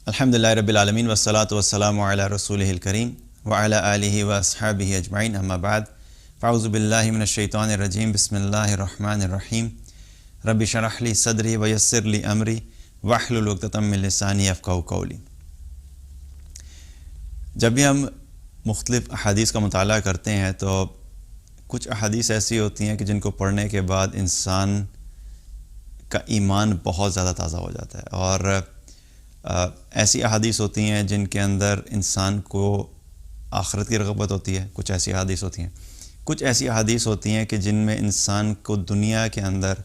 الحمدللہ رب العالمین والصلاة والسلام علی رسولہ الکریم وعلی آلہ واصحابہ اجمعین اما بعد فاعوذ باللہ من الشیطان الرجیم بسم اللہ الرحمن الرحیم رب اشرح لی صدری ویسر لی امری واحلل عقدۃ من لسانی یفقہوا قولی۔ جب بھی ہم مختلف احادیث کا مطالعہ کرتے ہیں تو کچھ احادیث ایسی ہوتی ہیں کہ جن کو پڑھنے کے بعد انسان کا ایمان بہت زیادہ تازہ ہو جاتا ہے، اور ایسی احادیث ہوتی ہیں جن کے اندر انسان کو آخرت کی رغبت ہوتی ہے، کچھ ایسی احادیث ہوتی ہیں، کچھ ایسی احادیث ہوتی ہیں کہ جن میں انسان کو دنیا کے اندر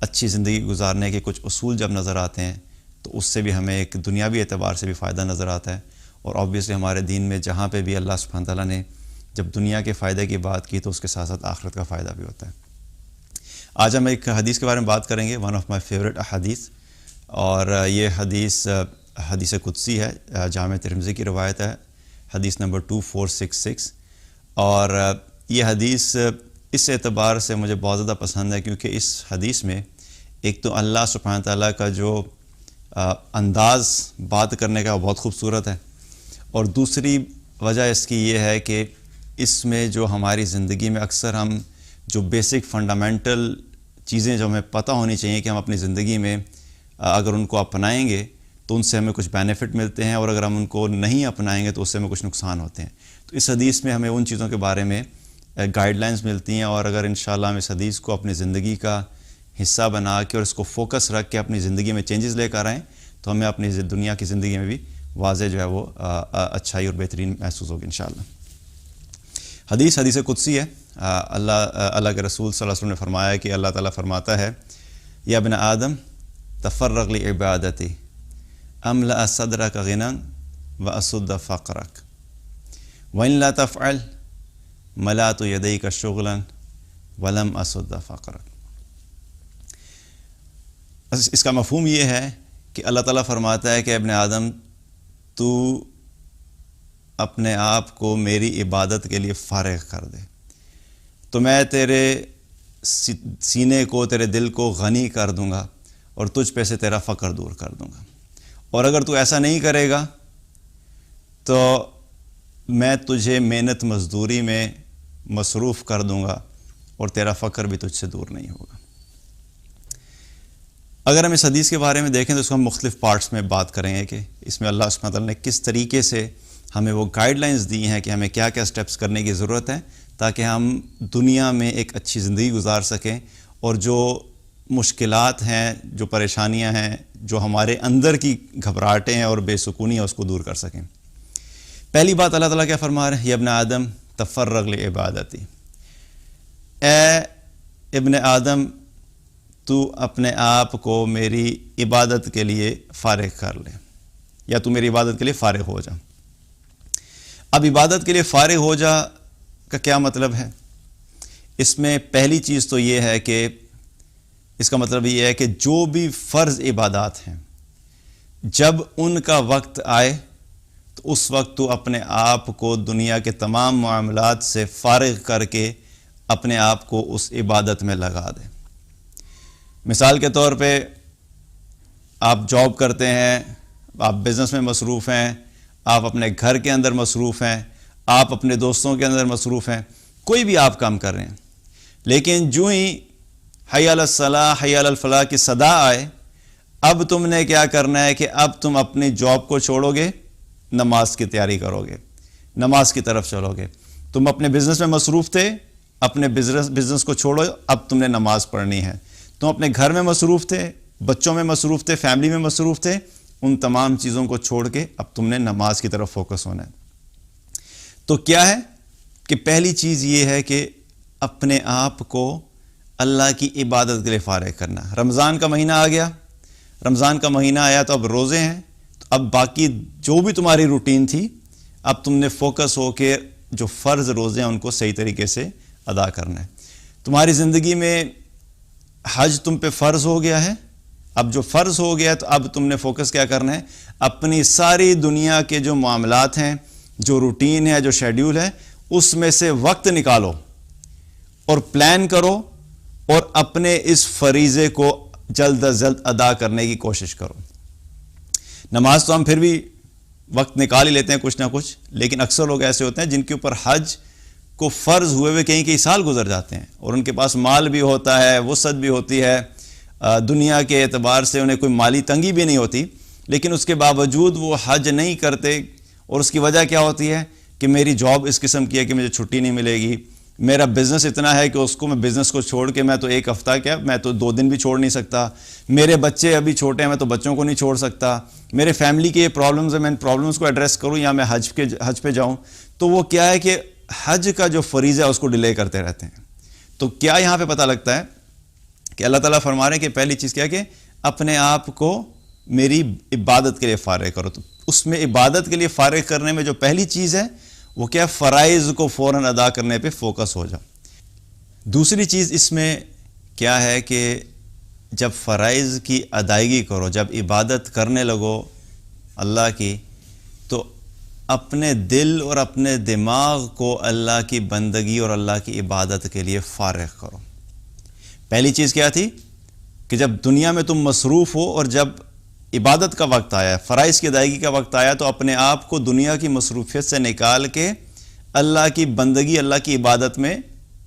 اچھی زندگی گزارنے کے کچھ اصول جب نظر آتے ہیں تو اس سے بھی ہمیں ایک دنیاوی اعتبار سے بھی فائدہ نظر آتا ہے، اور آبویسلی ہمارے دین میں جہاں پہ بھی اللہ سبحانہ تعالیٰ نے جب دنیا کے فائدے کی بات کی تو اس کے ساتھ ساتھ آخرت کا فائدہ بھی ہوتا ہے۔ آج ہم ایک حدیث کے بارے میں بات کریں گے، ون آف مائی فیوریٹ احادیث، اور یہ حدیث قدسی ہے، جامع ترمذی کی روایت ہے، حدیث نمبر 2466، اور یہ حدیث اس اعتبار سے مجھے بہت زیادہ پسند ہے کیونکہ اس حدیث میں ایک تو اللہ سبحانہ تعالیٰ کا جو انداز بات کرنے کا بہت خوبصورت ہے، اور دوسری وجہ اس کی یہ ہے کہ اس میں جو ہماری زندگی میں اکثر ہم جو بیسک فنڈامنٹل چیزیں جو ہمیں پتہ ہونی چاہیے کہ ہم اپنی زندگی میں اگر ان کو اپنائیں گے تو ان سے ہمیں کچھ بینیفٹ ملتے ہیں، اور اگر ہم ان کو نہیں اپنائیں گے تو اس سے ہمیں کچھ نقصان ہوتے ہیں۔ تو اس حدیث میں ہمیں ان چیزوں کے بارے میں گائیڈ لائنز ملتی ہیں، اور اگر انشاءاللہ ہم اس حدیث کو اپنی زندگی کا حصہ بنا کے اور اس کو فوکس رکھ کے اپنی زندگی میں چینجز لے کر آئیں تو ہمیں اپنی دنیا کی زندگی میں بھی واضح جو ہے وہ اچھائی اور بہترین محسوس ہوگی انشاءاللہ۔ حدیث قدسی ہے۔ اللہ کے رسول صلی اللہ علیہ وسلم نے فرمایا کہ اللہ تعالیٰ فرماتا ہے، یا ابن آدم تفرغ لعبادتی املأ صدرک غنا واسد فقرک وان لا تفعل ملأت یدیک شغلا ولم اسد فقرک۔ اس کا مفہوم یہ ہے کہ اللہ تعالیٰ فرماتا ہے کہ ابن آدم تو اپنے آپ کو میری عبادت کے لیے فارغ کر دے تو میں تیرے سینے کو، تیرے دل کو غنی کر دوں گا اور تجھ پہ سے تیرا فقر دور کر دوں گا، اور اگر تو ایسا نہیں کرے گا تو میں تجھے محنت مزدوری میں مصروف کر دوں گا اور تیرا فقر بھی تجھ سے دور نہیں ہوگا۔ اگر ہم اس حدیث کے بارے میں دیکھیں تو اس کو ہم مختلف پارٹس میں بات کریں گے کہ اس میں اللہ سبحانہ تعالیٰ نے کس طریقے سے ہمیں وہ گائیڈ لائنز دی ہیں کہ ہمیں کیا کیا سٹیپس کرنے کی ضرورت ہے تاکہ ہم دنیا میں ایک اچھی زندگی گزار سکیں، اور جو مشکلات ہیں، جو پریشانیاں ہیں، جو ہمارے اندر کی گھبراہٹیں ہیں اور بے سکونی ہے، اس کو دور کر سکیں۔ پہلی بات اللہ تعالیٰ کیا فرما رہے ہیں، یا ابن آدم تفرغ لعبادتی، اے ابن آدم تو اپنے آپ کو میری عبادت کے لیے فارغ کر لے، یا تو میری عبادت کے لیے فارغ ہو جا۔ اب عبادت کے لیے فارغ ہو جا کا کیا مطلب ہے؟ اس میں پہلی چیز تو یہ ہے کہ اس کا مطلب یہ ہے کہ جو بھی فرض عبادات ہیں جب ان کا وقت آئے تو اس وقت تو اپنے آپ کو دنیا کے تمام معاملات سے فارغ کر کے اپنے آپ کو اس عبادت میں لگا دے۔ مثال کے طور پہ آپ جاب کرتے ہیں، آپ بزنس میں مصروف ہیں، آپ اپنے گھر کے اندر مصروف ہیں، آپ اپنے دوستوں کے اندر مصروف ہیں، کوئی بھی آپ کام کر رہے ہیں، لیکن جو ہی حی علی الصلاح حی علی الفلاح کی صدا آئے، اب تم نے کیا کرنا ہے کہ اب تم اپنی جاب کو چھوڑو گے، نماز کی تیاری کرو گے، نماز کی طرف چلو گے۔ تم اپنے بزنس میں مصروف تھے، اپنے بزنس کو چھوڑو، اب تم نے نماز پڑھنی ہے۔ تم اپنے گھر میں مصروف تھے، بچوں میں مصروف تھے، فیملی میں مصروف تھے، ان تمام چیزوں کو چھوڑ کے اب تم نے نماز کی طرف فوکس ہونا ہے۔ تو کیا ہے کہ پہلی چیز یہ ہے کہ اپنے آپ کو اللہ کی عبادت کے لیے فارغ کرنا۔ رمضان کا مہینہ آ گیا، رمضان کا مہینہ آیا تو اب روزے ہیں، تو اب باقی جو بھی تمہاری روٹین تھی اب تم نے فوکس ہو کے جو فرض روزے ہیں ان کو صحیح طریقے سے ادا کرنا ہے۔ تمہاری زندگی میں حج تم پہ فرض ہو گیا ہے، اب جو فرض ہو گیا تو اب تم نے فوکس کیا کرنا ہے، اپنی ساری دنیا کے جو معاملات ہیں، جو روٹین ہے، جو شیڈیول ہے، اس میں سے وقت نکالو اور پلان کرو اور اپنے اس فریضے کو جلد از جلد ادا کرنے کی کوشش کرو۔ نماز تو ہم پھر بھی وقت نکال ہی لیتے ہیں کچھ نہ کچھ، لیکن اکثر لوگ ایسے ہوتے ہیں جن کے اوپر حج کو فرض ہوئے ہوئے کئی سال گزر جاتے ہیں، اور ان کے پاس مال بھی ہوتا ہے، وسعت بھی ہوتی ہے، دنیا کے اعتبار سے انہیں کوئی مالی تنگی بھی نہیں ہوتی، لیکن اس کے باوجود وہ حج نہیں کرتے. اور اس کی وجہ کیا ہوتی ہے کہ میری جاب اس قسم کی ہے کہ مجھے چھٹی نہیں ملے گی، میرا بزنس اتنا ہے کہ اس کو میں بزنس کو چھوڑ کے میں تو ایک ہفتہ کیا میں تو 2 دن بھی چھوڑ نہیں سکتا، میرے بچے ابھی چھوٹے ہیں میں تو بچوں کو نہیں چھوڑ سکتا، میرے فیملی کے یہ پرابلمز ہیں میں ان پرابلمز کو ایڈریس کروں یا میں حج پہ جاؤں. تو وہ کیا ہے کہ حج کا جو فریضہ ہے اس کو ڈیلے کرتے رہتے ہیں. تو کیا یہاں پہ پتہ لگتا ہے کہ اللہ تعالیٰ فرما رہے ہیں کہ پہلی چیز کیا کہ اپنے آپ کو میری عبادت کے لیے فارغ کرو. تو اس میں عبادت کے لیے فارغ کرنے میں جو پہلی چیز ہے وہ کیا فرائض کو فوراً ادا کرنے پہ فوکس ہو جاؤ. دوسری چیز اس میں کیا ہے کہ جب فرائض کی ادائیگی کرو، جب عبادت کرنے لگو اللہ کی، تو اپنے دل اور اپنے دماغ کو اللہ کی بندگی اور اللہ کی عبادت کے لیے فارغ کرو. پہلی چیز کیا تھی کہ جب دنیا میں تم مصروف ہو اور جب عبادت کا وقت آیا، فرائض کی ادائیگی کا وقت آیا، تو اپنے آپ کو دنیا کی مصروفیت سے نکال کے اللہ کی بندگی، اللہ کی عبادت میں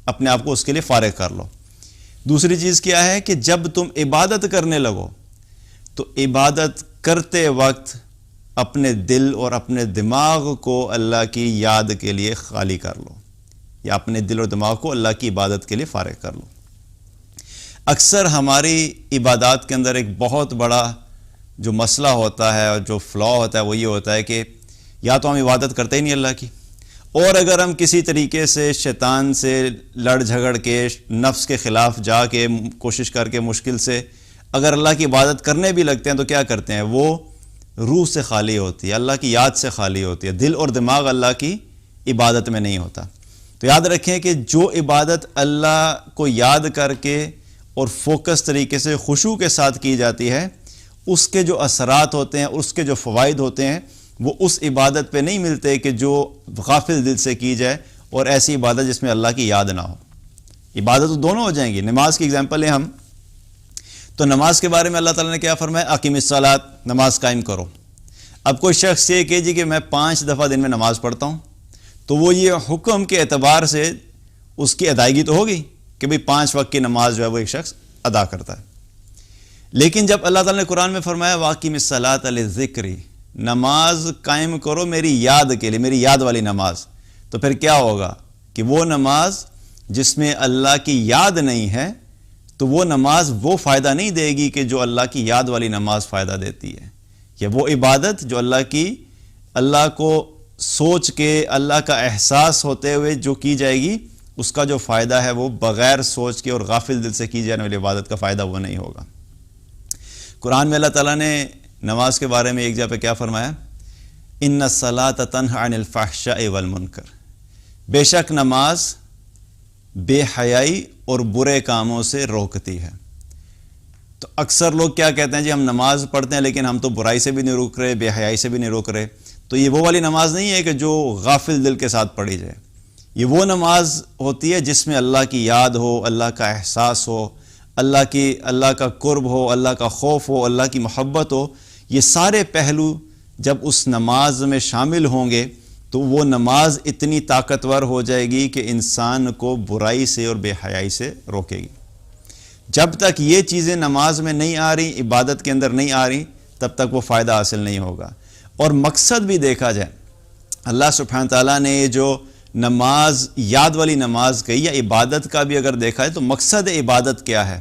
اپنے آپ کو اس کے لیے فارغ کر لو. دوسری چیز کیا ہے کہ جب تم عبادت کرنے لگو تو عبادت کرتے وقت اپنے دل اور اپنے دماغ کو اللہ کی یاد کے لیے خالی کر لو، یا اپنے دل اور دماغ کو اللہ کی عبادت کے لیے فارغ کر لو. اکثر ہماری عبادات کے اندر ایک بہت بڑا جو مسئلہ ہوتا ہے اور جو فلا ہوتا ہے وہ یہ ہوتا ہے کہ یا تو ہم عبادت کرتے ہی نہیں اللہ کی، اور اگر ہم کسی طریقے سے شیطان سے لڑ جھگڑ کے نفس کے خلاف جا کے کوشش کر کے مشکل سے اگر اللہ کی عبادت کرنے بھی لگتے ہیں تو کیا کرتے ہیں، وہ روح سے خالی ہوتی ہے، اللہ کی یاد سے خالی ہوتی ہے، دل اور دماغ اللہ کی عبادت میں نہیں ہوتا. تو یاد رکھیں کہ جو عبادت اللہ کو یاد کر کے اور فوکس طریقے سے خشوع کے ساتھ کی جاتی ہے، اس کے جو اثرات ہوتے ہیں، اس کے جو فوائد ہوتے ہیں، وہ اس عبادت پہ نہیں ملتے کہ جو غافل دل سے کی جائے اور ایسی عبادت جس میں اللہ کی یاد نہ ہو. عبادت تو دونوں ہو جائیں گی. نماز کی اگزامپل لیں ہم، تو نماز کے بارے میں اللہ تعالیٰ نے کیا فرمایا، اقیم الصلاۃ، نماز قائم کرو. اب کوئی شخص یہ کہ جی کہ میں 5 دفعہ دن میں نماز پڑھتا ہوں، تو وہ یہ حکم کے اعتبار سے اس کی ادائیگی تو ہوگی کہ بھئی 5 وقت کی نماز جو ہے وہ ایک شخص ادا کرتا ہے. لیکن جب اللہ تعالیٰ نے قرآن میں فرمایا واقیم الصلاۃ لذکری، نماز قائم کرو میری یاد کے لیے، میری یاد والی نماز، تو پھر کیا ہوگا کہ وہ نماز جس میں اللہ کی یاد نہیں ہے تو وہ نماز وہ فائدہ نہیں دے گی کہ جو اللہ کی یاد والی نماز فائدہ دیتی ہے، یا وہ عبادت جو اللہ کو سوچ کے اللہ کا احساس ہوتے ہوئے جو کی جائے گی، اس کا جو فائدہ ہے وہ بغیر سوچ کے اور غافل دل سے کی جانے والی عبادت کا فائدہ وہ نہیں ہوگا. قرآن میں اللہ تعالیٰ نے نماز کے بارے میں ایک جگہ پہ کیا فرمایا، ان الصلاۃ تنہی عن الفحشاء والمنکر، بے شک نماز بے حیائی اور برے کاموں سے روکتی ہے. تو اکثر لوگ کیا کہتے ہیں جی ہم نماز پڑھتے ہیں لیکن ہم تو برائی سے بھی نہیں روک رہے، بے حیائی سے بھی نہیں روک رہے. تو یہ وہ والی نماز نہیں ہے کہ جو غافل دل کے ساتھ پڑھی جائے. یہ وہ نماز ہوتی ہے جس میں اللہ کی یاد ہو، اللہ کا احساس ہو، اللہ کا قرب ہو، اللہ کا خوف ہو، اللہ کی محبت ہو. یہ سارے پہلو جب اس نماز میں شامل ہوں گے تو وہ نماز اتنی طاقتور ہو جائے گی کہ انسان کو برائی سے اور بے حیائی سے روکے گی. جب تک یہ چیزیں نماز میں نہیں آ رہی، عبادت کے اندر نہیں آ رہی، تب تک وہ فائدہ حاصل نہیں ہوگا. اور مقصد بھی دیکھا جائے، اللہ سبحانہ تعالیٰ نے یہ جو نماز، یاد والی نماز کہی، یا عبادت کا بھی اگر دیکھا ہے تو مقصد عبادت کیا ہے،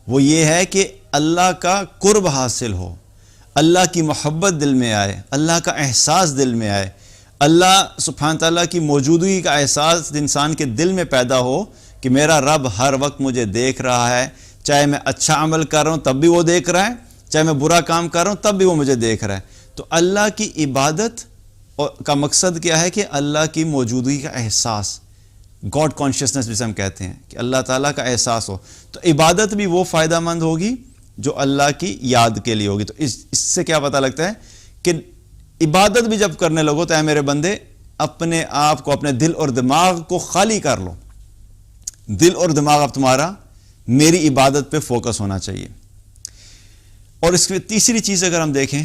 وہ یہ ہے کہ اللہ کا قرب حاصل ہو، اللہ کی محبت دل میں آئے، اللہ کا احساس دل میں آئے، اللہ سبحانہ تعالیٰ کی موجودگی کا احساس انسان کے دل میں پیدا ہو کہ میرا رب ہر وقت مجھے دیکھ رہا ہے، چاہے میں اچھا عمل کر رہا ہوں تب بھی وہ دیکھ رہا ہے، چاہے میں برا کام کر رہا ہوں تب بھی وہ مجھے دیکھ رہا ہے. تو اللہ کی عبادت کا مقصد کیا ہے کہ اللہ کی موجودگی کا احساس، گاڈ کانشیسنس جسے ہم کہتے ہیں، کہ اللہ تعالیٰ کا احساس ہو. تو عبادت بھی وہ فائدہ مند ہوگی جو اللہ کی یاد کے لیے ہوگی. تو اس سے کیا پتہ لگتا ہے کہ عبادت بھی جب کرنے لگو تو اے میرے بندے اپنے آپ کو، اپنے دل اور دماغ کو خالی کر لو. دل اور دماغ اب تمہارا میری عبادت پہ فوکس ہونا چاہیے. اور اس کی تیسری چیز اگر ہم دیکھیں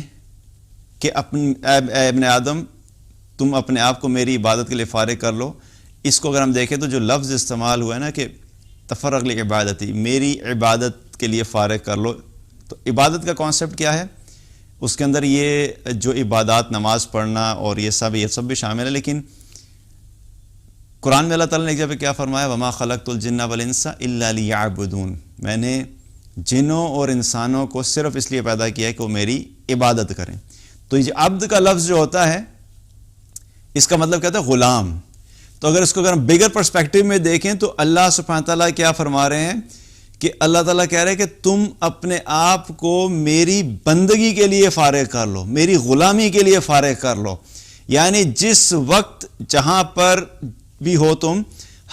کہ اے ابن آدم تم اپنے آپ کو میری عبادت کے لیے فارغ کر لو. اس کو اگر ہم دیکھیں تو جو لفظ استعمال ہوا ہے نا کہ تفرغ لعبادتی، میری عبادت کے لیے فارغ کر لو، تو عبادت کا کانسیپٹ کیا ہے؟ اس کے اندر یہ جو عبادات، نماز پڑھنا اور یہ سب بھی شامل ہے. لیکن قرآن میں اللہ تعالیٰ نے ایک جگہ پہ کیا فرمایا؟ وما خلقت الجن والانس الا لیعبدون، میں نے جنوں اور انسانوں کو صرف اس لیے پیدا کیا ہے کہ وہ میری عبادت کریں. تو یہ عبد کا لفظ جو ہوتا ہے اس کا مطلب کہتا ہے غلام. تو اگر اس کو اگر ہم بگر پرسپیکٹو میں دیکھیں تو اللہ سبحانہ تعالیٰ کیا فرما رہے ہیں کہ اللہ تعالیٰ کہہ رہے ہیں کہ تم اپنے آپ کو میری بندگی کے لیے فارغ کر لو، میری غلامی کے لیے فارغ کر لو. یعنی جس وقت جہاں پر بھی ہو تم،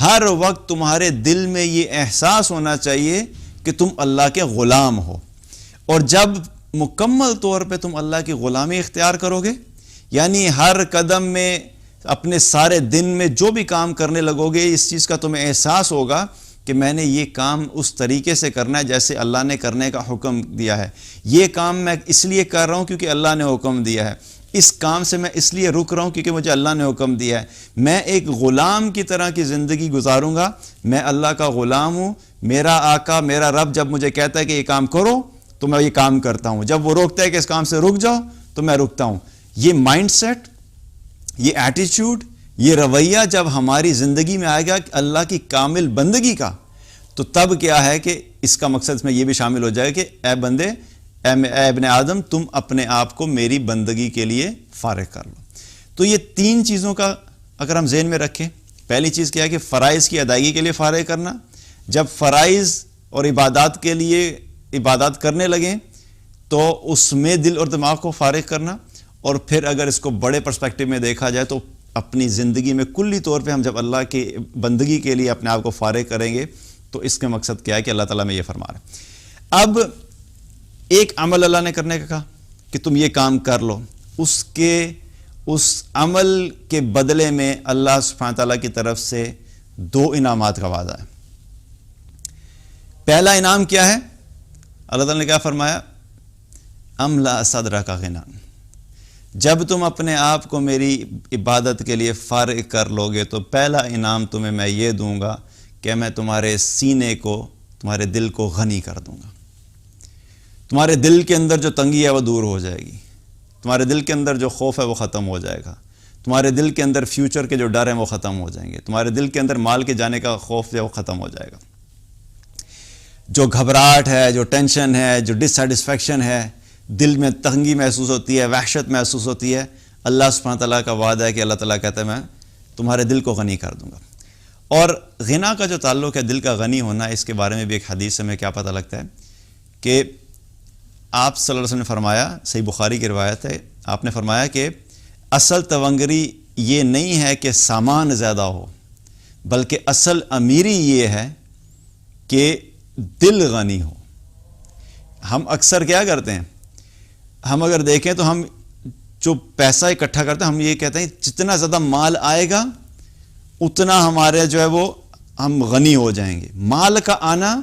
ہر وقت تمہارے دل میں یہ احساس ہونا چاہیے کہ تم اللہ کے غلام ہو. اور جب مکمل طور پہ تم اللہ کی غلامی اختیار کرو گے، یعنی ہر قدم میں اپنے سارے دن میں جو بھی کام کرنے لگو گے، اس چیز کا تمہیں احساس ہوگا کہ میں نے یہ کام اس طریقے سے کرنا ہے جیسے اللہ نے کرنے کا حکم دیا ہے. یہ کام میں اس لیے کر رہا ہوں کیونکہ اللہ نے حکم دیا ہے. اس کام سے میں اس لیے رک رہا ہوں کیونکہ مجھے اللہ نے حکم دیا ہے. میں ایک غلام کی طرح کی زندگی گزاروں گا. میں اللہ کا غلام ہوں. میرا آقا، میرا رب جب مجھے کہتا ہے کہ یہ کام کرو تو میں یہ کام کرتا ہوں. جب وہ روکتا ہے کہ اس کام سے رک جاؤ تو میں رکتا ہوں. یہ مائنڈ سیٹ، یہ ایٹیچیوڈ، یہ رویہ جب ہماری زندگی میں آئے گا اللہ کی کامل بندگی کا، تو تب کیا ہے کہ اس کا مقصد میں یہ بھی شامل ہو جائے کہ اے بندے، اے ابن آدم، تم اپنے آپ کو میری بندگی کے لیے فارغ کر لو. تو یہ تین چیزوں کا اگر ہم ذہن میں رکھیں، پہلی چیز کیا ہے کہ فرائض کی ادائیگی کے لیے فارغ کرنا. جب فرائض اور عبادات کے لیے عبادات کرنے لگیں تو اس میں دل اور دماغ کو فارغ کرنا. اور پھر اگر اس کو بڑے پرسپیکٹو میں دیکھا جائے تو اپنی زندگی میں کلی طور پہ ہم جب اللہ کی بندگی کے لیے اپنے آپ کو فارغ کریں گے تو اس کا مقصد کیا ہے کہ اللہ تعالیٰ میں یہ فرما رہا ہے. اب ایک عمل اللہ نے کرنے کا کہا کہ تم یہ کام کر لو، اس عمل کے بدلے میں اللہ سبحانہ تعالیٰ کی طرف سے دو انعامات کا وعدہ ہے. پہلا انعام کیا ہے؟ اللہ تعالیٰ نے کیا فرمایا؟ املا صدرک غنا. جب تم اپنے آپ کو میری عبادت کے لیے فارغ کر لو گے تو پہلا انعام تمہیں میں یہ دوں گا کہ میں تمہارے سینے کو، تمہارے دل کو غنی کر دوں گا. تمہارے دل کے اندر جو تنگی ہے وہ دور ہو جائے گی. تمہارے دل کے اندر جو خوف ہے وہ ختم ہو جائے گا. تمہارے دل کے اندر فیوچر کے جو ڈر ہیں وہ ختم ہو جائیں گے. تمہارے دل کے اندر مال کے جانے کا خوف ہے وہ ختم ہو جائے گا. جو گھبراہٹ ہے، جو ٹینشن ہے، جو ڈسسیٹسفیکشن ہے، دل میں تنگی محسوس ہوتی ہے، وحشت محسوس ہوتی ہے، اللہ سبحانہ تعالیٰ کا وعدہ ہے کہ اللہ تعالیٰ کہتا ہے میں تمہارے دل کو غنی کر دوں گا. اور غنا کا جو تعلق ہے دل کا غنی ہونا، اس کے بارے میں بھی ایک حدیث سے ہمیں کیا پتہ لگتا ہے کہ آپ صلی اللہ علیہ وسلم نے فرمایا، صحیح بخاری کی روایت ہے، آپ نے فرمایا کہ اصل تونگری یہ نہیں ہے کہ سامان زیادہ ہو، بلکہ اصل امیری یہ ہے کہ دل غنی ہو. ہم اکثر کیا کرتے ہیں، ہم اگر دیکھیں تو ہم جو پیسہ اکٹھا کرتے ہیں ہم یہ کہتے ہیں جتنا زیادہ مال آئے گا اتنا ہمارے جو ہے وہ ہم غنی ہو جائیں گے. مال کا آنا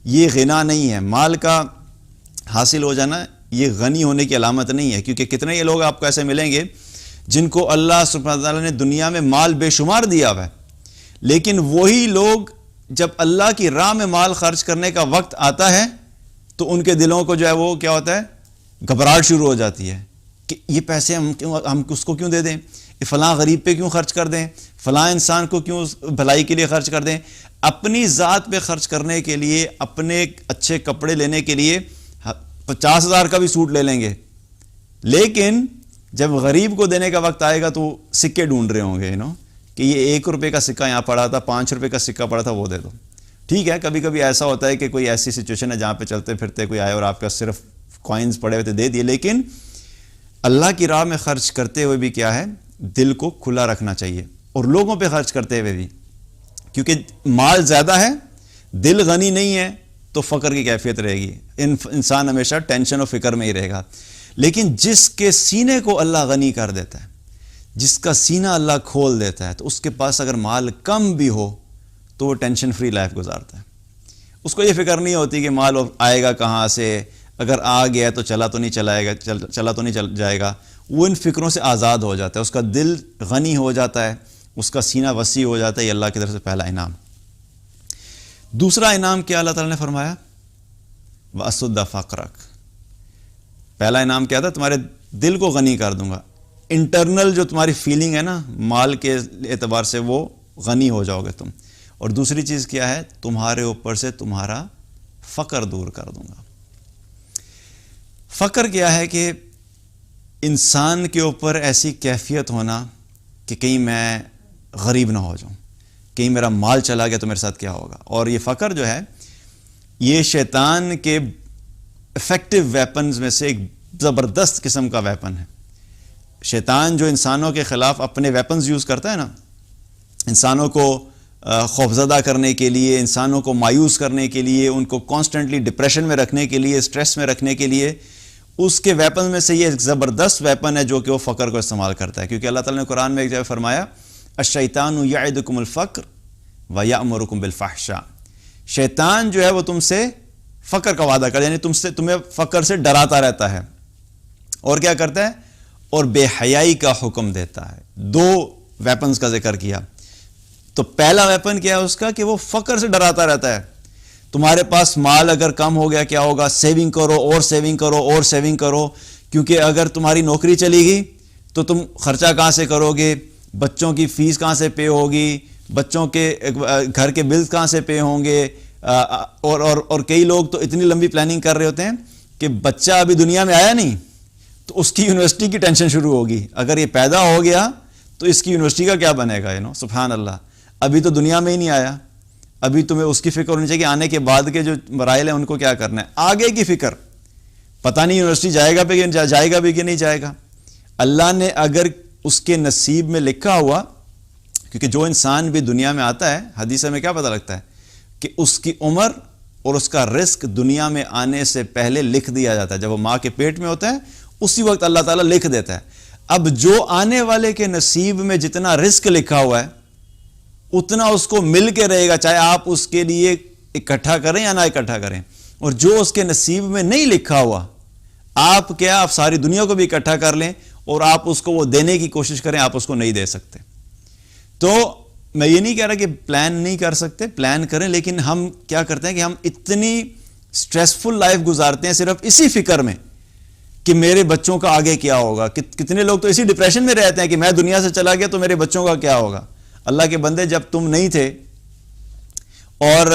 یہ غنا نہیں ہے، مال کا حاصل ہو جانا یہ غنی ہونے کی علامت نہیں ہے. کیونکہ کتنے یہ لوگ آپ کو ایسے ملیں گے جن کو اللہ سبحانہ تعالیٰ نے دنیا میں مال بے شمار دیا ہوا ہے، لیکن وہی لوگ جب اللہ کی راہ میں مال خرچ کرنے کا وقت آتا ہے تو ان کے دلوں کو جو ہے وہ کیا ہوتا ہے، گھبراہٹ شروع ہو جاتی ہے کہ یہ پیسے ہم اس کو کیوں دے دیں، فلاں غریب پہ کیوں خرچ کر دیں، فلاں انسان کو کیوں بھلائی کے لیے خرچ کر دیں. اپنی ذات پہ خرچ کرنے کے لیے، اپنے اچھے کپڑے لینے کے لیے 50,000 کا بھی سوٹ لے لیں گے، لیکن جب غریب کو دینے کا وقت آئے گا تو سکے ڈھونڈ رہے ہوں گے کہ یہ 1 روپے کا سکہ یہاں پڑا تھا، 5 روپے کا سکہ پڑا تھا، وہ دے دو. ٹھیک ہے، کبھی کبھی ایسا ہوتا ہے کہ کوئی ایسی سچویشن ہے جہاں پہ چلتے پھرتے کوئی آئے اور آپ کا صرف کوائنز پڑے ہوئے تھے دے دیے، لیکن اللہ کی راہ میں خرچ کرتے ہوئے بھی کیا ہے، دل کو کھلا رکھنا چاہیے. اور لوگوں پہ خرچ کرتے ہوئے بھی، کیونکہ مال زیادہ ہے، دل غنی نہیں ہے تو فقر کی کیفیت رہے گی. انسان ہمیشہ ٹینشن و فکر میں ہی رہے گا. لیکن جس کے سینے کو اللہ غنی کر دیتا ہے، جس کا سینہ اللہ کھول دیتا ہے، تو اس کے پاس اگر مال کم بھی ہو تو وہ ٹینشن فری لائف گزارتا ہے. اس کو یہ فکر نہیں ہوتی کہ مال آئے گا کہاں سے، اگر آ گیا تو چلا تو نہیں جائے گا. وہ ان فکروں سے آزاد ہو جاتا ہے, اس کا دل غنی ہو جاتا ہے, اس کا سینہ وسیع ہو جاتا ہے. یہ اللہ کی طرف سے پہلا انعام. دوسرا انعام کیا اللہ تعالیٰ نے فرمایا؟ وَأَسُدَّ فَقْرَكَ. پہلا انعام کیا تھا؟ تمہارے دل کو غنی کر دوں گا. انٹرنل جو تمہاری فیلنگ ہے نا مال کے اعتبار سے, وہ غنی ہو جاؤ گے تم. اور دوسری چیز کیا ہے؟ تمہارے اوپر سے تمہارا فقر دور کر دوں گا. فقر کیا ہے؟ کہ انسان کے اوپر ایسی کیفیت ہونا کہ کہیں میں غریب نہ ہو جاؤں, کہیں میرا مال چلا گیا تو میرے ساتھ کیا ہوگا. اور یہ فقر جو ہے یہ شیطان کے افیکٹو ویپنز میں سے ایک زبردست قسم کا ویپن ہے. شیطان جو انسانوں کے خلاف اپنے ویپنز یوز کرتا ہے نا, انسانوں کو خوفزدہ کرنے کے لیے, انسانوں کو مایوس کرنے کے لیے, ان کو کانسٹنٹلی ڈپریشن میں رکھنے کے لیے, اسٹریس میں رکھنے کے لیے, اس کے ویپن میں سے یہ ایک زبردست ویپن ہے جو کہ وہ فقر کو استعمال کرتا ہے. کیونکہ اللہ تعالیٰ نے قرآن میں ایک جگہ فرمایا الشیطان یعدکم الفقر ویأمرکم بالفحشاء. شیطان جو ہے وہ تم سے فقر کا وعدہ کرتا ہے, یعنی تمہیں فقر سے ڈراتا رہتا ہے. اور کیا کرتا ہے؟ اور بے حیائی کا حکم دیتا ہے. دو ویپنز کا ذکر کیا. تو پہلا ویپن کیا ہے اس کا؟ کہ وہ فقر سے ڈراتا رہتا ہے. تمہارے پاس مال اگر کم ہو گیا کیا ہوگا؟ سیونگ کرو اور سیونگ کرو اور سیونگ کرو, کیونکہ اگر تمہاری نوکری چلی گئی تو تم خرچہ کہاں سے کرو گے؟ بچوں کی فیس کہاں سے پے ہوگی؟ بچوں کے گھر کے بلز کہاں سے پے ہوں گے؟ اور کئی لوگ تو اتنی لمبی پلاننگ کر رہے ہوتے ہیں کہ بچہ ابھی دنیا میں آیا نہیں تو اس کی یونیورسٹی کی ٹینشن شروع ہوگی. اگر یہ پیدا ہو گیا تو اس کی یونیورسٹی کا کیا بنے گا؟ سبحان اللہ, ابھی تو دنیا میں ہی نہیں آیا. ابھی تمہیں اس کی فکر ہونی چاہیے کہ آنے کے بعد کے جو مراحل ہیں ان کو کیا کرنا ہے. آگے کی فکر, پتہ نہیں یونیورسٹی جائے گا بھی کہ نہیں جائے گا. اللہ نے اگر اس کے نصیب میں لکھا ہوا, کیونکہ جو انسان بھی دنیا میں آتا ہے حدیث میں کیا پتہ لگتا ہے کہ اس کی عمر اور اس کا رزق دنیا میں آنے سے پہلے لکھ دیا جاتا ہے. جب وہ ماں کے پیٹ میں ہوتا ہے اسی وقت اللہ تعالیٰ لکھ دیتا ہے. اب جو آنے والے کے نصیب میں جتنا رزق لکھا ہوا ہے اتنا اس کو مل کے رہے گا, چاہے آپ اس کے لیے اکٹھا کریں یا نہ اکٹھا کریں. اور جو اس کے نصیب میں نہیں لکھا ہوا, آپ ساری دنیا کو بھی اکٹھا کر لیں اور آپ اس کو وہ دینے کی کوشش کریں, آپ اس کو نہیں دے سکتے. تو میں یہ نہیں کہہ رہا کہ پلان نہیں کر سکتے, پلان کریں, لیکن ہم کیا کرتے ہیں کہ ہم اتنی سٹریسفل لائف گزارتے ہیں صرف اسی فکر میں کہ میرے بچوں کا آگے کیا ہوگا. کتنے لوگ تو اسی ڈپریشن میں رہتے ہیں کہ میں دنیا سے چلا گیا تو میرے بچوں کا کیا ہوگا. اللہ کے بندے, جب تم نہیں تھے اور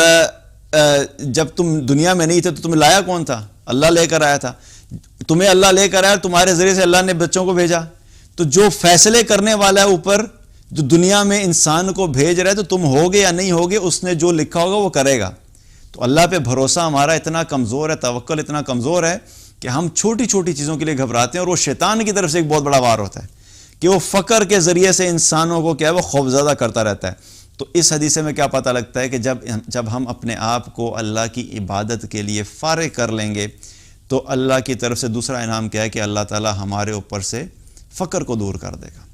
جب تم دنیا میں نہیں تھے تو تمہیں لایا کون تھا؟ اللہ لے کر آیا تھا. تمہیں اللہ لے کر آیا, تمہارے ذریعے سے اللہ نے بچوں کو بھیجا. تو جو فیصلے کرنے والا ہے اوپر, جو دنیا میں انسان کو بھیج رہا ہے, تو تم ہوگے یا نہیں ہوگے, اس نے جو لکھا ہوگا وہ کرے گا. تو اللہ پہ بھروسہ ہمارا اتنا کمزور ہے, توکل اتنا کمزور ہے کہ ہم چھوٹی چھوٹی چیزوں کے لیے گھبراتے ہیں. اور وہ شیطان کی طرف سے ایک بہت بڑا وار ہوتا ہے کہ وہ فقر کے ذریعے سے انسانوں کو کیا ہے وہ خوفزدہ کرتا رہتا ہے. تو اس حدیث میں کیا پتہ لگتا ہے کہ جب ہم اپنے آپ کو اللہ کی عبادت کے لیے فارغ کر لیں گے تو اللہ کی طرف سے دوسرا انعام کیا ہے کہ اللہ تعالی ہمارے اوپر سے فقر کو دور کر دے گا.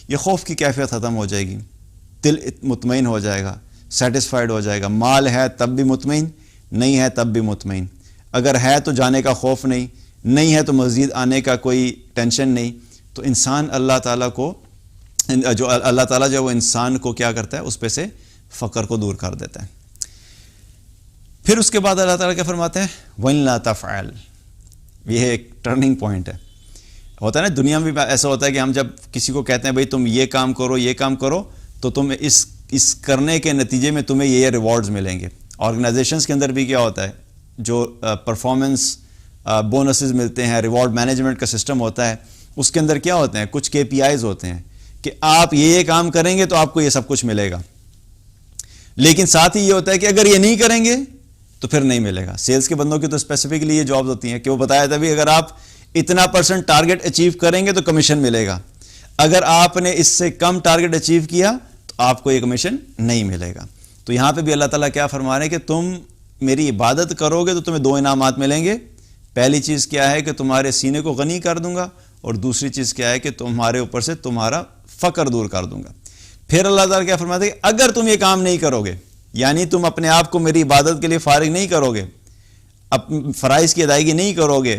یہ خوف کی کیفیت ختم ہو جائے گی, دل مطمئن ہو جائے گا, سیٹسفائیڈ ہو جائے گا. مال ہے تب بھی مطمئن, نہیں ہے تب بھی مطمئن. اگر ہے تو جانے کا خوف نہیں ہے تو مزید آنے کا کوئی ٹینشن نہیں. تو انسان اللہ تعالیٰ کو جو وہ انسان کو کیا کرتا ہے, اس پہ سے فقر کو دور کر دیتا ہے. پھر اس کے بعد اللہ تعالیٰ کیا فرماتے ہیں؟ وَإِن لَا تَفْعَلْ. یہ ایک ٹرننگ پوائنٹ ہے. ہوتا ہے نا دنیا میں بھی ایسا ہوتا ہے کہ ہم جب کسی کو کہتے ہیں بھئی تم یہ کام کرو تو تم اس کرنے کے نتیجے میں تمہیں یہ ریوارڈز ملیں گے. آرگنائزیشنز کے اندر بھی کیا ہوتا ہے, جو پرفارمنس بونسز ملتے ہیں, ریوارڈ مینجمنٹ کا سسٹم ہوتا ہے, اس کے اندر کیا ہوتے ہیں, کچھ KPIs ہوتے ہیں کہ آپ یہ کام کریں گے تو آپ کو یہ سب کچھ ملے گا. لیکن ساتھ ہی یہ ہوتا ہے کہ اگر یہ نہیں کریں گے تو پھر نہیں ملے گا. سیلز کے بندوں کی تو اسپیسیفکلی یہ جابز ہوتی ہیں کہ وہ بتایا تھا بھی اگر آپ اتنا % ٹارگٹ اچیو کریں گے تو کمیشن ملے گا, اگر آپ نے اس سے کم ٹارگٹ اچیو کیا تو آپ کو یہ کمیشن نہیں ملے گا. تو یہاں پہ بھی اللہ تعالیٰ کیا فرما رہے ہیں کہ تم میری عبادت کرو گے تو تمہیں 2 انعامات ملیں گے. پہلی چیز کیا ہے کہ تمہارے سینے کو غنی کر دوں گا, اور دوسری چیز کیا ہے کہ تمہارے اوپر سے تمہارا فقر دور کر دوں گا. پھر اللہ تعالیٰ کیا فرماتے ہیں کہ اگر تم یہ کام نہیں کرو گے, یعنی تم اپنے آپ کو میری عبادت کے لیے فارغ نہیں کرو گے, فرائض کی ادائیگی نہیں کرو گے،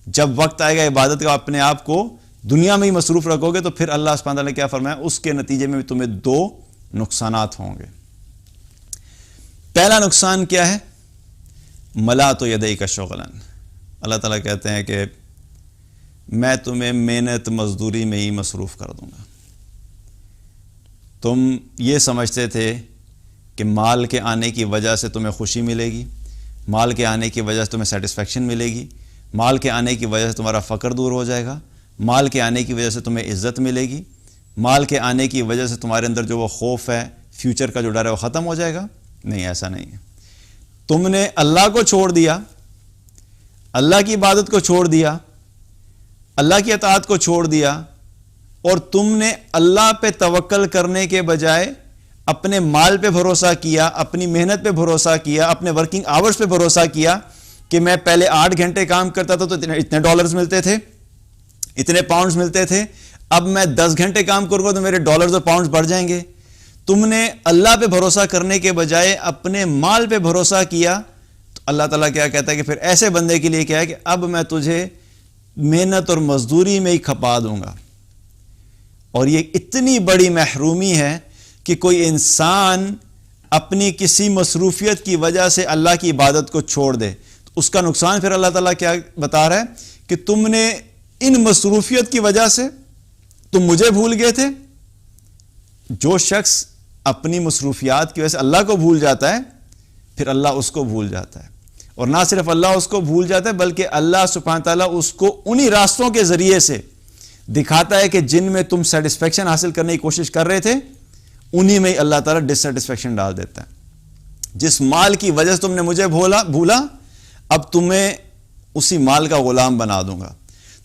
جب وقت آئے گا عبادت کا اپنے آپ کو دنیا میں ہی مصروف رکھو گے، تو پھر اللہ سبحانہ وتعالیٰ نے کیا فرمایا، اس کے نتیجے میں تمہیں 2 نقصانات ہوں گے۔ پہلا نقصان کیا ہے؟ ملات یدیک شغلا، اللہ تعالیٰ کہتے ہیں کہ میں تمہیں محنت مزدوری میں ہی مصروف کر دوں گا۔ تم یہ سمجھتے تھے کہ مال کے آنے کی وجہ سے تمہیں خوشی ملے گی، مال کے آنے کی وجہ سے تمہیں سیٹسفیکشن ملے گی، مال کے آنے کی وجہ سے تمہارا فقر دور ہو جائے گا، مال کے آنے کی وجہ سے تمہیں عزت ملے گی، مال کے آنے کی وجہ سے تمہارے اندر جو وہ خوف ہے، فیوچر کا جو ڈر ہے وہ ختم ہو جائے گا۔ نہیں، ایسا نہیں ہے۔ تم نے اللہ کو چھوڑ دیا، اللہ کی عبادت کو چھوڑ دیا، اللہ کی اطاعت کو چھوڑ دیا، اور تم نے اللہ پہ توکل کرنے کے بجائے اپنے مال پہ بھروسہ کیا، اپنی محنت پہ بھروسہ کیا، اپنے ورکنگ آورز پہ بھروسہ کیا کہ میں پہلے 8 گھنٹے کام کرتا تھا تو اتنے ڈالرز ملتے تھے، اتنے پاؤنڈز ملتے تھے، اب میں 10 گھنٹے کام کروں گا تو میرے ڈالرز اور پاؤنڈز بڑھ جائیں گے۔ تم نے اللہ پہ بھروسہ کرنے کے بجائے اپنے مال پہ بھروسہ کیا، تو اللہ تعالیٰ کیا کہتا ہے کہ پھر ایسے بندے کے لیے کیا ہے کہ اب میں تجھے محنت اور مزدوری میں ہی کھپا دوں گا۔ اور یہ اتنی بڑی محرومی ہے کہ کوئی انسان اپنی کسی مصروفیت کی وجہ سے اللہ کی عبادت کو چھوڑ دے، تو اس کا نقصان پھر اللہ تعالیٰ کیا بتا رہا ہے کہ تم نے ان مصروفیت کی وجہ سے تم مجھے بھول گئے تھے۔ جو شخص اپنی مصروفیات کی وجہ سے اللہ کو بھول جاتا ہے، پھر اللہ اس کو بھول جاتا ہے، اور نہ صرف اللہ اس کو بھول جاتا ہے بلکہ اللہ سبحانہ تعالیٰ اس کو انہی راستوں کے ذریعے سے دکھاتا ہے کہ جن میں تم سیٹسفیکشن حاصل کرنے کی کوشش کر رہے تھے، انہی میں اللہ تعالیٰ ڈسسیٹسفیکشن ڈال دیتا ہے۔ جس مال کی وجہ سے تم نے مجھے بھولا، اب تمہیں اسی مال کا غلام بنا دوں گا۔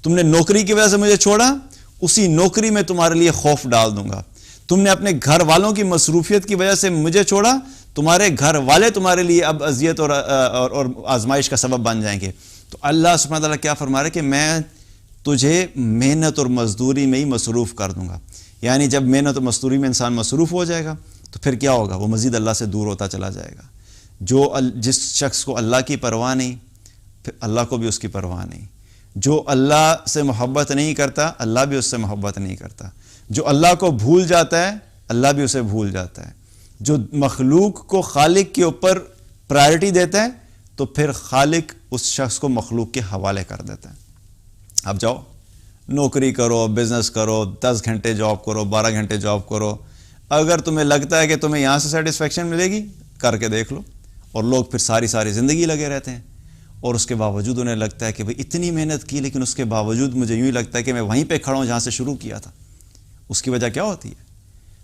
تم نے نوکری کی وجہ سے مجھے چھوڑا، اسی نوکری میں تمہارے لیے خوف ڈال دوں گا۔ تم نے اپنے گھر والوں کی مصروفیت کی وجہ سے مجھے چھوڑا، تمہارے گھر والے تمہارے لیے اب اذیت اور آزمائش کا سبب بن جائیں گے۔ تو اللہ سبحانہ تعالیٰ کیا فرما رہا ہے کہ میں تجھے محنت اور مزدوری میں ہی مصروف کر دوں گا۔ یعنی جب محنت اور مزدوری میں انسان مصروف ہو جائے گا تو پھر کیا ہوگا؟ وہ مزید اللہ سے دور ہوتا چلا جائے گا۔ جس شخص کو اللہ کی پرواہ نہیں، پھر اللہ کو بھی اس کی پرواہ نہیں۔ جو اللہ سے محبت نہیں کرتا، اللہ بھی اس سے محبت نہیں کرتا۔ جو اللہ کو بھول جاتا ہے، اللہ بھی اسے بھول جاتا ہے۔ جو مخلوق کو خالق کے اوپر پرائرٹی دیتا ہے، تو پھر خالق اس شخص کو مخلوق کے حوالے کر دیتا ہے۔ اب جاؤ نوکری کرو، بزنس کرو، 10 گھنٹے جاب کرو، 12 گھنٹے جاب کرو، اگر تمہیں لگتا ہے کہ تمہیں یہاں سے سیٹسفیکشن ملے گی، کر کے دیکھ لو۔ اور لوگ پھر ساری زندگی لگے رہتے ہیں، اور اس کے باوجود انہیں لگتا ہے کہ بھئی اتنی محنت کی، لیکن اس کے باوجود مجھے یوں ہی لگتا ہے کہ میں وہیں پہ کھڑا ہوں جہاں سے شروع کیا تھا۔ اس کی وجہ کیا ہوتی ہے؟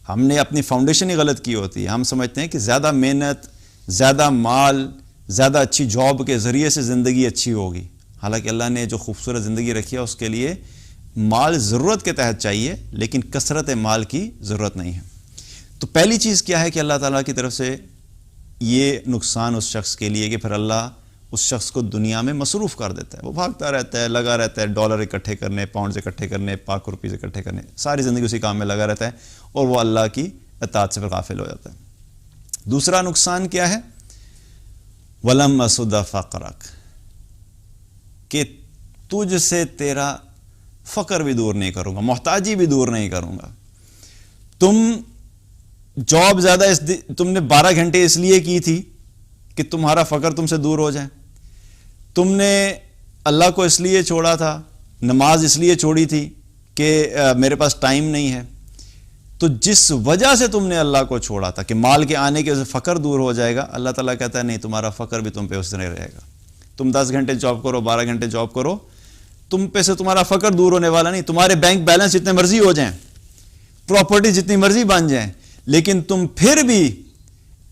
ہم نے اپنی فاؤنڈیشن ہی غلط کی ہوتی ہے۔ ہم سمجھتے ہیں کہ زیادہ محنت، زیادہ مال، زیادہ اچھی جاب کے ذریعے سے زندگی اچھی ہوگی، حالانکہ اللہ نے جو خوبصورت زندگی رکھی ہے اس کے لیے مال ضرورت کے تحت چاہیے، لیکن کثرت مال کی ضرورت نہیں ہے۔ تو پہلی چیز کیا ہے کہ اللہ تعالیٰ کی طرف سے یہ نقصان اس شخص کے لیے کہ پھر اللہ اس شخص کو دنیا میں مصروف کر دیتا ہے۔ وہ بھاگتا رہتا ہے، لگا رہتا ہے ڈالر اکٹھے کرنے، پاؤنڈز اکٹھے کرنے، پاک روپیز اکٹھے کرنے، ساری زندگی اسی کام میں لگا رہتا ہے، اور وہ اللہ کی اطاعت سے پھر غافل ہو جاتا ہے۔ دوسرا نقصان کیا ہے؟ وَلَمْ أَسُدَّ فَقْرَكَ، کہ تجھ سے تیرا فقر بھی دور نہیں کروں گا، محتاجی بھی دور نہیں کروں گا۔ تم جاب زیادہ تم نے 12 گھنٹے اس لیے کی تھی کہ تمہارا فقر تم سے دور ہو جائے۔ تم نے اللہ کو اس لیے چھوڑا تھا، نماز اس لیے چھوڑی تھی کہ میرے پاس ٹائم نہیں ہے۔ تو جس وجہ سے تم نے اللہ کو چھوڑا تھا کہ مال کے آنے کی وجہ سے فقر دور ہو جائے گا، اللہ تعالیٰ کہتا ہے نہیں، تمہارا فقر بھی تم پہ اس طرح رہے گا۔ تم 10 گھنٹے جاب کرو، 12 گھنٹے جاب کرو، تم پہ سے تمہارا فقر دور ہونے والا نہیں۔ تمہارے بینک بیلنس جتنے مرضی ہو جائیں، پراپرٹی جتنی مرضی بن جائیں، لیکن تم پھر بھی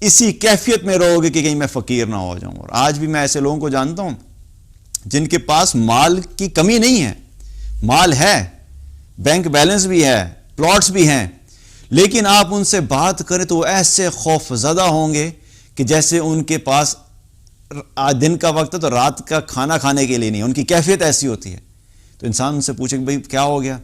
اسی کیفیت میں رہو گے کہ کہیں میں فقیر نہ ہو جاؤں۔ اور آج بھی میں ایسے لوگوں کو جانتا ہوں جن کے پاس مال کی کمی نہیں ہے، مال ہے، بینک بیلنس بھی ہے، پلاٹس بھی ہیں، لیکن آپ ان سے بات کریں تو وہ ایسے خوف زدہ ہوں گے کہ جیسے ان کے پاس دن کا وقت ہے تو رات کا کھانا کھانے کے لیے نہیں۔ ان کی کیفیت ایسی ہوتی ہے۔ تو انسان ان سے پوچھے کہ بھئی کیا ہو گیا؟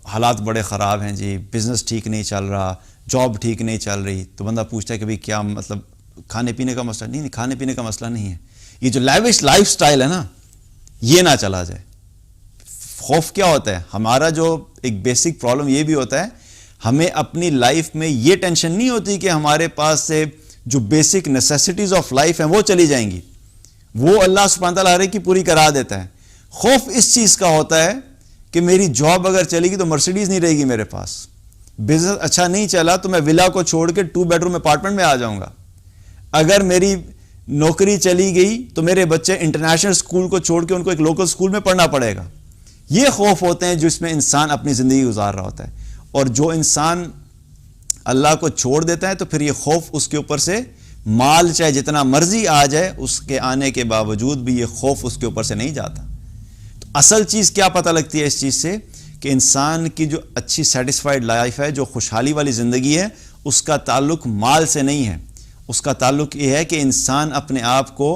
حالات بڑے خراب ہیں جی، بزنس ٹھیک نہیں چل رہا، جاب ٹھیک نہیں چل رہی۔ تو بندہ پوچھتا ہے کہ بھئی کیا مطلب کھانے پینے کا مسئلہ؟ نہیں، کھانے پینے کا مسئلہ نہیں ہے، یہ جو لیوش لائف سٹائل ہے نا یہ نہ چلا جائے. خوف کیا ہوتا ہے ہمارا؟ جو ایک بیسک پرابلم یہ بھی ہوتا ہے ہمیں اپنی لائف میں یہ ٹینشن نہیں ہوتی کہ ہمارے پاس سے جو بیسک نیسیسٹیز آف لائف ہیں وہ چلی جائیں گی, وہ اللہ سبحانہ تعالیٰ ہر ایک کی پوری کرا دیتا ہے. خوف اس چیز کا ہوتا ہے کہ میری جاب اگر چلے گی تو مرسیڈیز نہیں رہے گی میرے پاس, بزنس اچھا نہیں چلا تو میں ولا کو چھوڑ کے 2 بیڈروم اپارٹمنٹ میں آ جاؤں گا, اگر میری نوکری چلی گئی تو میرے بچے انٹرنیشنل اسکول کو چھوڑ کے ان کو ایک لوکل اسکول میں پڑھنا پڑے گا. یہ خوف ہوتے ہیں جس میں انسان اپنی زندگی گزار رہا ہوتا ہے. اور جو انسان اللہ کو چھوڑ دیتا ہے تو پھر یہ خوف اس کے اوپر سے, مال چاہے جتنا مرضی آ جائے اس کے آنے کے باوجود بھی یہ خوف اس کے اوپر سے نہیں جاتا. تو اصل چیز کیا پتہ لگتی ہے اس چیز سے کہ انسان کی جو اچھی سیٹسفائیڈ لائف ہے, جو خوشحالی والی زندگی ہے, اس کا تعلق مال سے نہیں ہے. اس کا تعلق یہ ہے کہ انسان اپنے آپ کو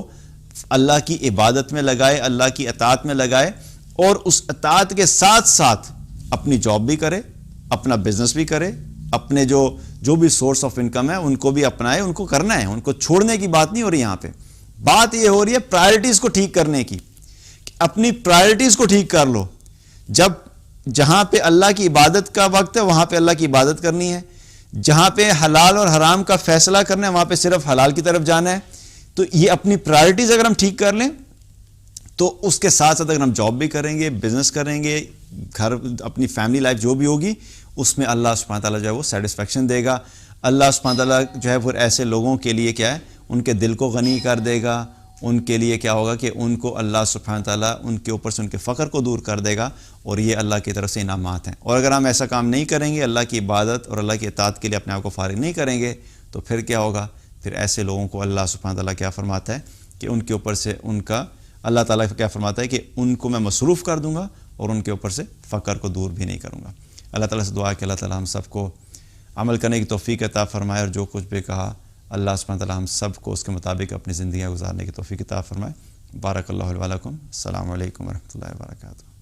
اللہ کی عبادت میں لگائے, اللہ کی اطاعت میں لگائے, اور اس اطاعت کے ساتھ ساتھ اپنی جاب بھی کرے, اپنا بزنس بھی کرے, اپنے جو بھی سورس آف انکم ہے ان کو بھی اپنائے. ان کو کرنا ہے, ان کو چھوڑنے کی بات نہیں ہو رہی. یہاں پہ بات یہ ہو رہی ہے پرائرٹیز کو ٹھیک کرنے کی. اپنی پرائرٹیز کو ٹھیک کر لو. جہاں پہ اللہ کی عبادت کا وقت ہے وہاں پہ اللہ کی عبادت کرنی ہے, جہاں پہ حلال اور حرام کا فیصلہ کرنا ہے وہاں پہ صرف حلال کی طرف جانا ہے. تو یہ اپنی پرائرٹیز اگر ہم ٹھیک کر لیں تو اس کے ساتھ ساتھ اگر ہم جاب بھی کریں گے, بزنس کریں گے, گھر اپنی فیملی لائف جو بھی ہوگی اس میں اللہ سبحانہ تعالیٰ جو ہے وہ سیٹسفیکشن دے گا. اللہ سبحانہ تعالیٰ جو ہے پھر ایسے لوگوں کے لیے کیا ہے, ان کے دل کو غنی کر دے گا. ان کے لیے کیا ہوگا کہ ان کو اللہ سبحانہ تعالیٰ ان کے اوپر سے ان کے فقر کو دور کر دے گا, اور یہ اللہ کی طرف سے انعامات ہیں. اور اگر ہم ایسا کام نہیں کریں گے, اللہ کی عبادت اور اللہ کی اطاعت کے لیے اپنے آپ کو فارغ نہیں کریں گے, تو پھر کیا ہوگا؟ پھر ایسے لوگوں کو اللہ سبحانہ تعالیٰ کیا فرماتا ہے کہ ان کے اوپر سے ان کا, اللہ تعالیٰ کیا فرماتا ہے کہ ان کو میں مصروف کر دوں گا اور ان کے اوپر سے فقر کو دور بھی نہیں کروں گا. اللہ تعالیٰ سے دعا ہے کہ اللہ تعالیٰ ہم سب کو عمل کرنے کی توفیق عطا فرمائے, اور جو کچھ بھی کہا اللہ سبحانہ تعالیٰ ہم سب کو اس کے مطابق اپنی زندگیاں گزارنے کی توفیق عطا فرمائے. بارک اللہ علیکم. السلام علیکم ورحمۃ اللہ وبرکاتہ.